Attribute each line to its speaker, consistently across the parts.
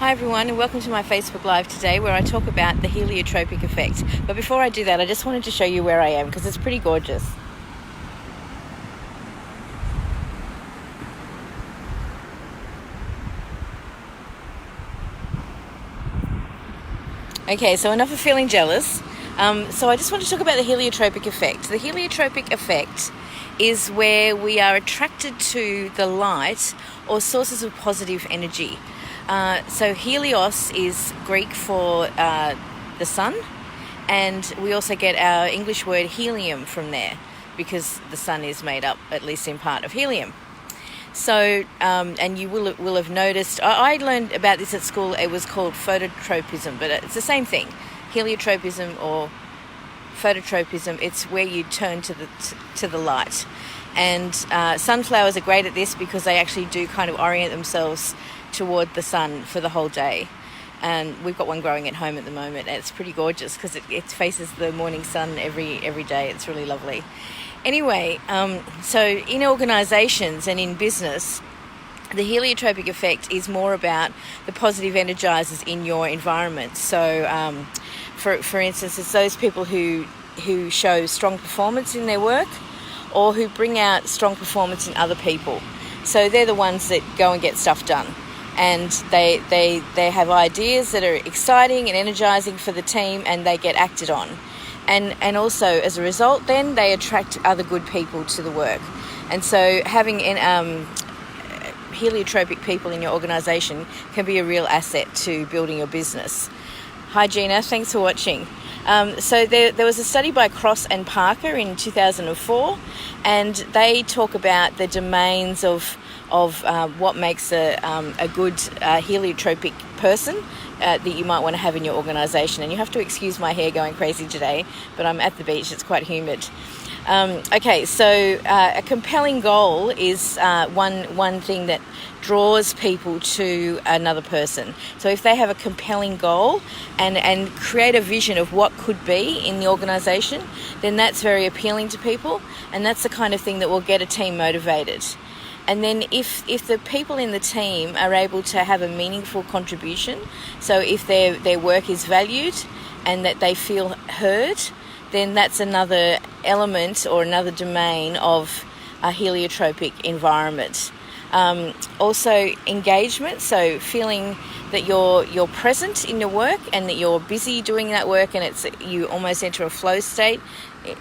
Speaker 1: Hi everyone, and welcome to my Facebook Live today where I talk about the heliotropic effect. But before I do that, I just wanted to show you where I am because it's pretty gorgeous. Okay, so enough of feeling jealous. So I just want to talk about the heliotropic effect. The heliotropic effect is where we are attracted to the light or sources of positive energy. So helios is Greek for the sun, and we also get our English word helium from there because the sun is made up, at least in part, of helium. So, and you will have noticed, I learned about this at school. It was called phototropism, but it's the same thing. Heliotropism or phototropism, it's where you turn to the light. And sunflowers are great at this because they actually do kind of orient themselves toward the sun for the whole day. And we've got one growing at home at the moment, and it's pretty gorgeous because it faces the morning sun every day. It's really lovely. Anyway, so in organisations and in business, the heliotropic effect is more about the positive energizers in your environment. So, for instance, it's those people who show strong performance in their work or who bring out strong performance in other people. So they're the ones that go and get stuff done. And they have ideas that are exciting and energizing for the team, and they get acted on. And also, as a result, then they attract other good people to the work. And so having heliotropic people in your organisation can be a real asset to building your business. Hi Gina, thanks for watching. So there was a study by Cross and Parker in 2004, and they talk about the domains of what makes a good heliotropic person that you might want to have in your organisation. And you have to excuse my hair going crazy today, but I'm at the beach, it's quite humid. Okay, so a compelling goal is one thing that draws people to another person. So if they have a compelling goal and create a vision of what could be in the organisation, then that's very appealing to people, and that's the kind of thing that will get a team motivated. And then if the people in the team are able to have a meaningful contribution, so if their work is valued and that they feel heard, then that's another element or another domain of a heliotropic environment. Also engagement, so feeling that you're present in your work and that you're busy doing that work, and you almost enter a flow state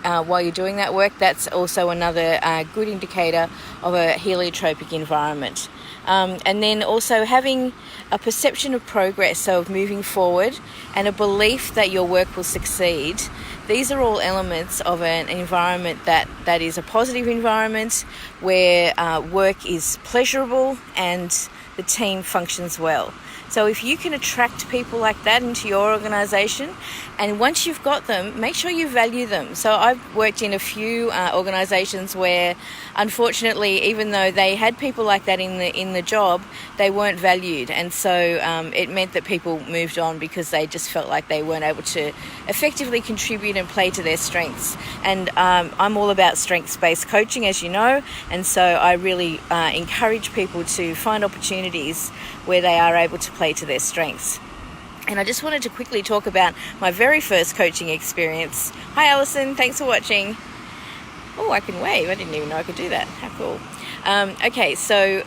Speaker 1: while you're doing that work. That's also another good indicator of a heliotropic environment. And then also having a perception of progress, so of moving forward, and a belief that your work will succeed. These are all elements of an environment that is a positive environment where work is pleasurable and the team functions well. So if you can attract people like that into your organisation, and once you've got them, make sure you value them. So I've worked in a few organisations where, unfortunately, even though they had people like that in the job, they weren't valued, and so it meant that people moved on because they just felt like they weren't able to effectively contribute and play to their strengths. And I'm all about strengths-based coaching, as you know, and so I really encourage people to find opportunities where they are able to play to their strengths. And I just wanted to quickly talk about my very first coaching experience. Hi Alison, thanks for watching. Oh, I can wave. I didn't even know I could do that. How cool. Okay, so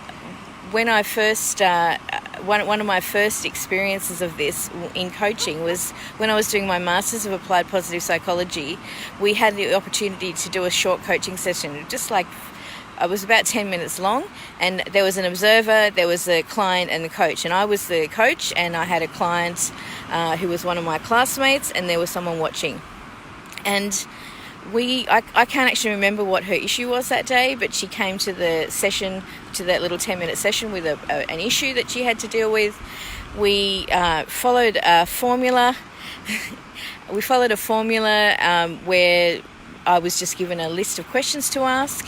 Speaker 1: when I first, one of my first experiences of this in coaching was when I was doing my Masters of Applied Positive Psychology. We had the opportunity to do a short coaching session, just like it was about 10 minutes long, and there was an observer, there was a client and the coach, and I was the coach, and I had a client who was one of my classmates, and there was someone watching. And I can't actually remember what her issue was that day, but she came to the session, to that little 10-minute session with an issue that she had to deal with. We followed a formula. Where I was just given a list of questions to ask.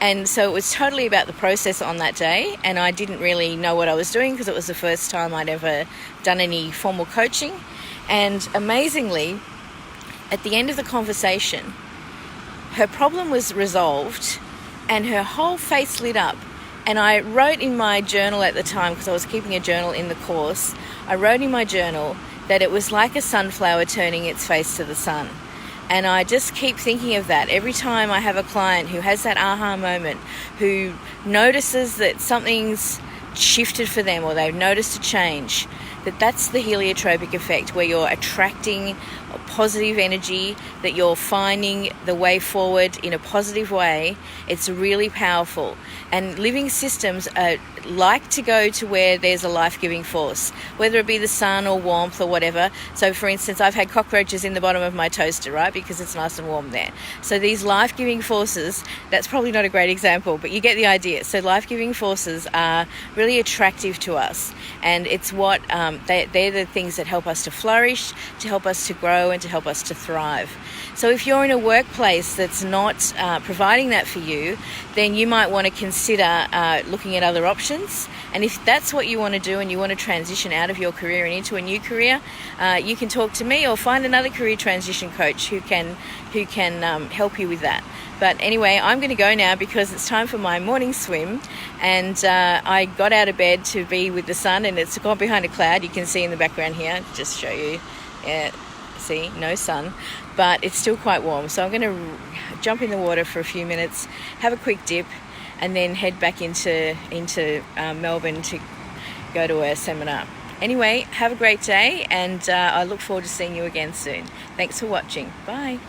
Speaker 1: And so it was totally about the process on that day, and I didn't really know what I was doing because it was the first time I'd ever done any formal coaching. And amazingly, at the end of the conversation, her problem was resolved and her whole face lit up, And I wrote in my journal at the time, because I was keeping a journal in the course, I wrote in my journal that it was like a sunflower turning its face to the sun. And I just keep thinking of that every time I have a client who has that aha moment, who notices that something's shifted for them or they've noticed a change. That's the heliotropic effect, where you're attracting positive energy, that you're finding the way forward in a positive way. It's really powerful. And living systems like to go to where there's a life-giving force, whether it be the sun or warmth or whatever. So for instance, I've had cockroaches in the bottom of my toaster, right, because it's nice and warm there. So these life-giving forces, that's probably not a great example, but you get the idea. So life-giving forces are really attractive to us, and it's what they're the things that help us to flourish, to help us to grow, and to help us to thrive. So if you're in a workplace that's not providing that for you, then you might want to consider looking at other options. And if that's what you want to do and you want to transition out of your career and into a new career, you can talk to me or find another career transition coach who can help you with that. But anyway, I'm going to go now because it's time for my morning swim, and I got out of bed to be with the sun, and it's gone behind a cloud. You can see in the background here, just show you. Yeah, see, no sun, but it's still quite warm. So I'm going to jump in the water for a few minutes, have a quick dip, and then head back into Melbourne to go to a seminar. Anyway, have a great day, and I look forward to seeing you again soon. Thanks for watching. Bye.